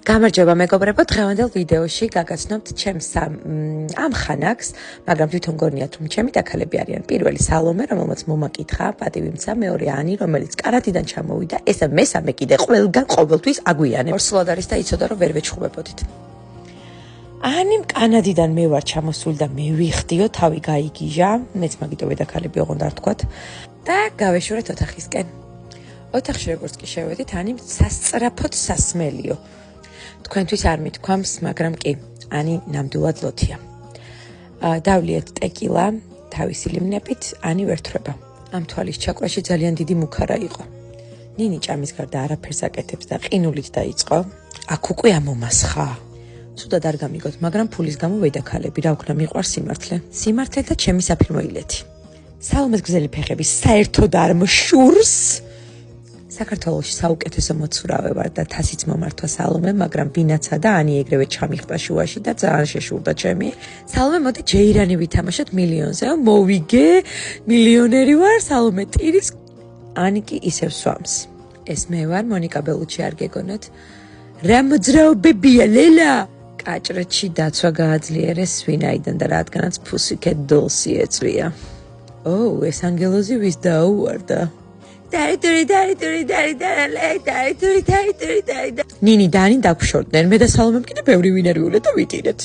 გამარჯობა მეგობრებო, დღევანდელ ვიდეოში გაგაცნობთ ჩემს ამ ხანაკს, მაგრამ თვითონ გონიათ რომ ჩემი დაქალები არიან. პირველი სალომე, რომელმაც მომაკითხა, პატივიმცა, მეორე ანი, რომელიც კარატიდან ჩამოვიდა, ესა მესამე კიდე ყველგან ყოველთვის აგვიანებს. ორსულად არის და იცოდა რომ ვერ ვეჩხუბებოდით. ანიმ კანადიდან მე ვარ ჩამოსული და მე ვიხდიო, თავი გაიგიჟა, მეც მაგიტოვე დაქალები ოღონდ არ თქვათ და გავეშურეთ ოთახისკენ. ოთახში როგორც კი შევედით, ანიმ სასწრაფოდ სასმელიო. თქვენთვის არ მithქვამს, მაგრამ კი, ანი ნამდვილად ლოთია. დავლიეთ ტეკილა, თავისი ლიმნებით, ანი ვერ თვრება. ამ თვალის ჩაკვაში ძალიან დიდი მუქარა იყო. ნინი ჭამის გარდა არაფერს აკეთებს და ყინულით დაიწყო. აქ უკვე ამომასხა. ცუდად არ გამიგოთ, მაგრამ ფულის გამო ვედაქალები, რა ვქნა, მიყვარს სიმართლე. სიმართლე და ჩემი საფირმოილეთი. სალომეს გრძელი ფეხები საერთოდ არ მშურს. საქართველოში საუკეთესო მოცურავე ვარ და თასიც მომართვა სალომე, მაგრამ ბინაცა და ანი ეგრევე ჩამიხტა შუაში და ძალიან შეშურდა ჩემი. სალომე, მოდი ჯეირანი ვითამაშოთ მილიონზე, მოვიგე, მილიონერი ვარ, სალომე ტირის. ანი კი ისევ სვამს. ეს მე ვარ, მონიკა ბელუჩი არ გეგონოთ. რა მოძრაობებია, ლელა? კაჭრეთში დაცვა გააძლიერეს ვინაიდან და რადგანაც Pussycat Dolls-ი ეწვია. ეს ანგელოზი ვის დაუვარდა? ნინი და ანი დაგვრშორდნენ, მე და სალომემ კიდე ბევრი ვინერვიულეთ და ვიტირეთ.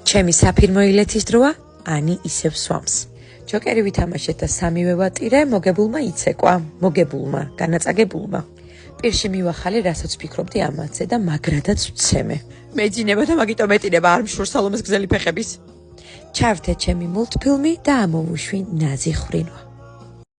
ჩემი საფირმოილეთის დროა, ანი ისევ სვამს. ჯოკერი ვითამაშეთ და სამივე ვატირე, მოგებულმა იცეკვა, მოგებულმა, განაწაგებულმა. პირში მივახალე, რასაც ფიქრობდი ამათზე და მაგრადაც ვცემე. მეძინება და მაგიტომ ეტირება არ მშურს სალომეს გრძელი ფეხების. ჩავრთე ჩემი მულტფილმი და ამოვუშვი ნაზი ხრინვა.